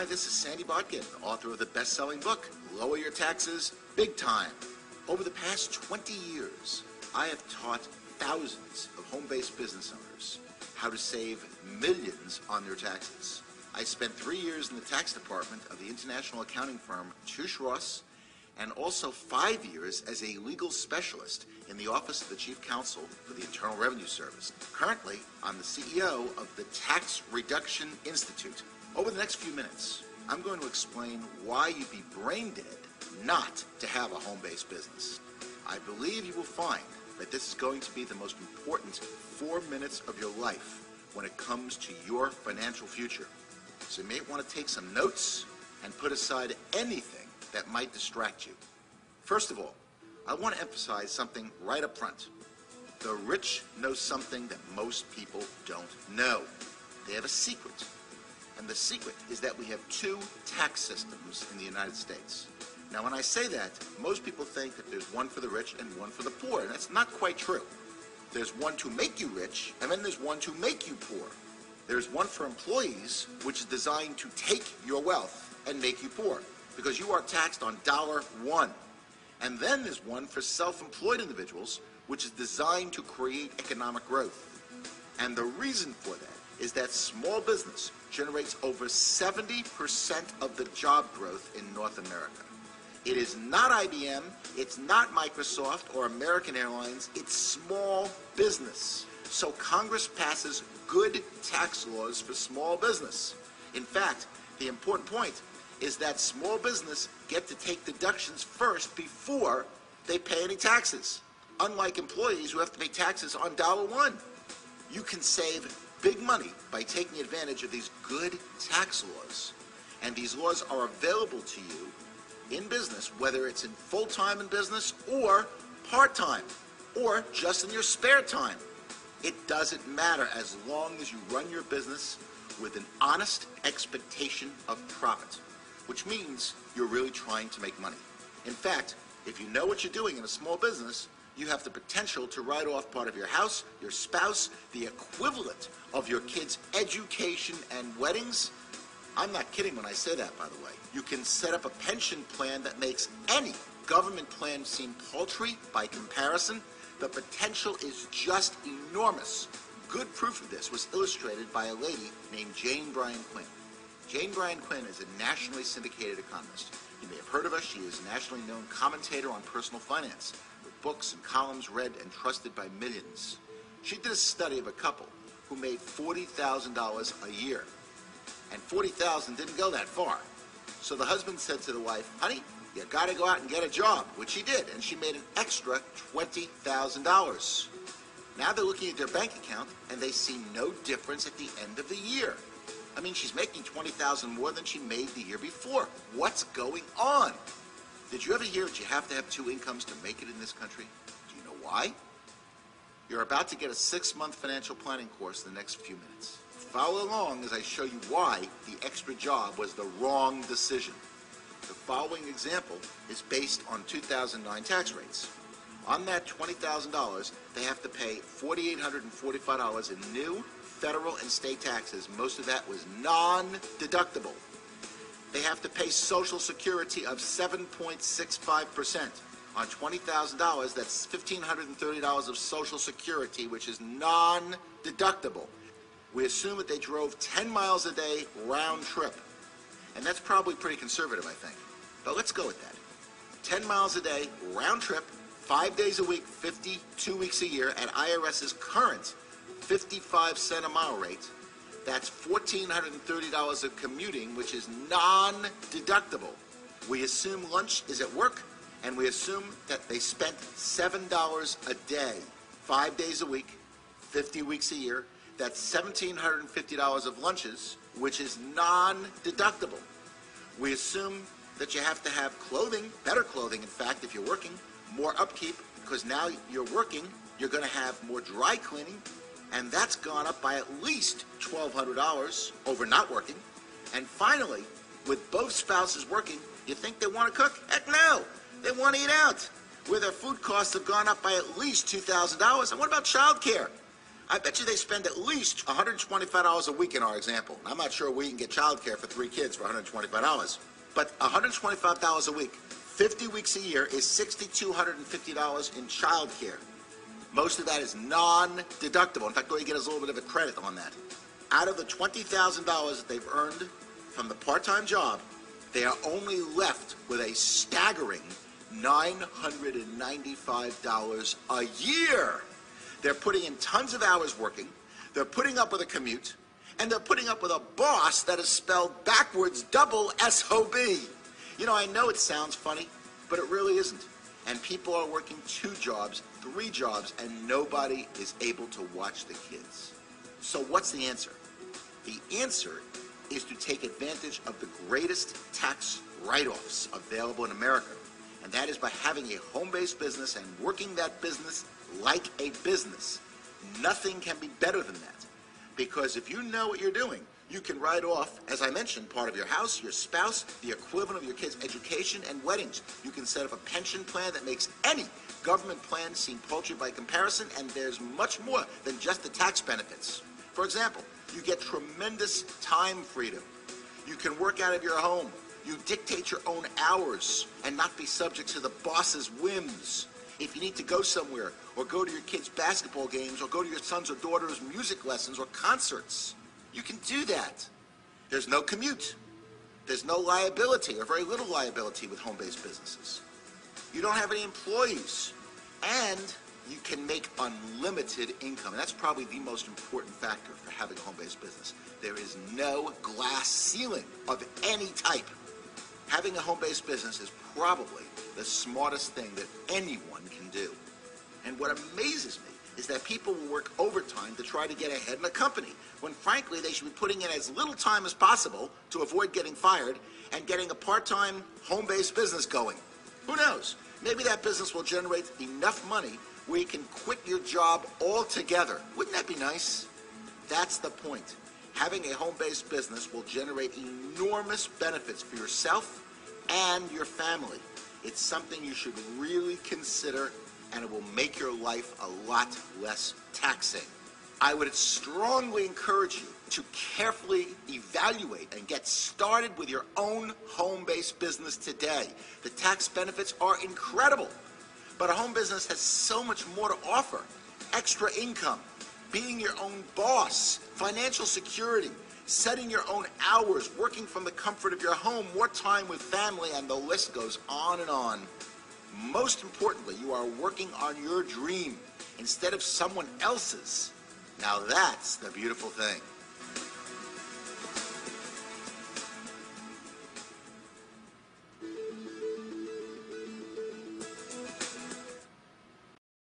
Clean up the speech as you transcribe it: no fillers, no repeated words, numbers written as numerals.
Hi, this is Sandy Botkin, author of the best-selling book, Lower Your Taxes Big Time. Over the past 20 years, I have taught thousands of home-based business owners how to save millions on their taxes. I spent 3 years in the tax department of the international accounting firm Touche Ross, and also 5 years as a legal specialist in the Office of the Chief Counsel for the Internal Revenue Service. Currently, I'm the CEO of the Tax Reduction Institute. Over the next few minutes, I'm going to explain why you'd be brain dead not to have a home-based business. I believe you will find that this is going to be the most important 4 minutes of your life when it comes to your financial future. So you may want to take some notes and put aside anything that might distract you. First of all, I want to emphasize something right up front. The rich know something that most people don't know. They have a secret. And the secret is that we have 2 tax systems in the United States. Now, when I say that, most people think that there's one for the rich and one for the poor, and that's not quite true. There's one to make you rich, and then there's one to make you poor. There's one for employees, which is designed to take your wealth and make you poor, because you are taxed on $1. And then there's one for self-employed individuals, which is designed to create economic growth. And the reason for that is that small business generates over 70% of the job growth in North America. It is not IBM, it's not Microsoft or American Airlines, it's small business. So Congress passes good tax laws for small business. In fact, the important point is that small business get to take deductions first before they pay any taxes, unlike employees who have to pay taxes on $1. You can save big money by taking advantage of these good tax laws. And these laws are available to you in business, whether it's in full-time in business or part-time or just in your spare time. It doesn't matter as long as you run your business with an honest expectation of profit, which means you're really trying to make money. In fact, if you know what you're doing in a small business, you have the potential to write off part of your house, your spouse, the equivalent of your kids' education and weddings. I'm not kidding when I say that, by the way. You can set up a pension plan that makes any government plan seem paltry by comparison. The potential is just enormous. Good proof of this was illustrated by a lady named Jane Bryan Quinn. Jane Bryan Quinn is a nationally syndicated economist. You may have heard of her. She is a nationally known commentator on personal finance, with books and columns read and trusted by millions. She did a study of a couple who made $40,000 a year. And $40,000 didn't go that far. So the husband said to the wife, honey, you gotta go out and get a job, which she did, and she made an extra $20,000. Now they're looking at their bank account, and they see no difference at the end of the year. I mean, she's making $20,000 more than she made the year before. What's going on? Did you ever hear that you have to have 2 incomes to make it in this country? Do you know why? You're about to get a 6-month financial planning course in the next few minutes. Follow along as I show you why the extra job was the wrong decision. The following example is based on 2009 tax rates. On that $20,000, they have to pay $4,845 in new federal and state taxes. Most of that was non-deductible. They have to pay Social Security of 7.65%. On $20,000, that's $1,530 of Social Security, which is non-deductible. We assume that they drove 10 miles a day round trip. And that's probably pretty conservative, I think. But let's go with that. 10 miles a day, round trip, 5 days a week, 52 weeks a year at IRS's current 55-cent a mile rate. That's $1,430 of commuting, which is non-deductible. We assume lunch is at work, and we assume that they spent $7 a day, 5 days a week, 50 weeks a year. That's $1,750 of lunches, which is non-deductible. We assume that you have to have clothing, better clothing, in fact, if you're working, more upkeep, because now you're working, you're going to have more dry cleaning, and that's gone up by at least $1,200 over not working. And finally, with both spouses working, you think they want to cook? Heck no! They want to eat out, where their food costs have gone up by at least $2,000. And what about childcare? I bet you they spend at least $125 a week in our example. I'm not sure we can get childcare for 3 kids for $125, but $125 a week, 50 weeks a year is $6,250 in childcare. Most of that is non-deductible. In fact, all you get is a little bit of a credit on that. Out of the $20,000 that they've earned from the part-time job, they are only left with a staggering $995 a year. They're putting in tons of hours working, they're putting up with a commute, and they're putting up with a boss that is spelled backwards double S-O-B. You know, I know it sounds funny, but it really isn't. And people are working 2 jobs, 3 jobs, and nobody is able to watch the kids. So what's the answer? The answer is to take advantage of the greatest tax write-offs available in America. And that is by having a home-based business and working that business like a business. Nothing can be better than that. Because if you know what you're doing, you can write off, as I mentioned, part of your house, your spouse, the equivalent of your kids' education and weddings. You can set up a pension plan that makes any government plan seem paltry by comparison, and there's much more than just the tax benefits. For example, you get tremendous time freedom. You can work out of your home. You dictate your own hours and not be subject to the boss's whims. If you need to go somewhere, or go to your kids' basketball games, or go to your son's or daughter's music lessons or concerts, you can do that. There's no commute. There's no liability, or very little liability with home-based businesses. You don't have any employees. And you can make unlimited income. And that's probably the most important factor for having a home-based business. There is no glass ceiling of any type. Having a home-based business is probably the smartest thing that anyone can do. And what amazes me is that people will work overtime to try to get ahead in a company, when frankly they should be putting in as little time as possible to avoid getting fired and getting a part-time home-based business going. Who knows? Maybe that business will generate enough money where you can quit your job altogether. Wouldn't that be nice? That's the point. Having a home-based business will generate enormous benefits for yourself and your family. It's something you should really consider, and it will make your life a lot less taxing. I would strongly encourage you to carefully evaluate and get started with your own home-based business today. The tax benefits are incredible, but a home business has so much more to offer. Extra income, being your own boss, financial security, setting your own hours, working from the comfort of your home, more time with family, and the list goes on and on. Most importantly, you are working on your dream instead of someone else's. Now that's the beautiful thing.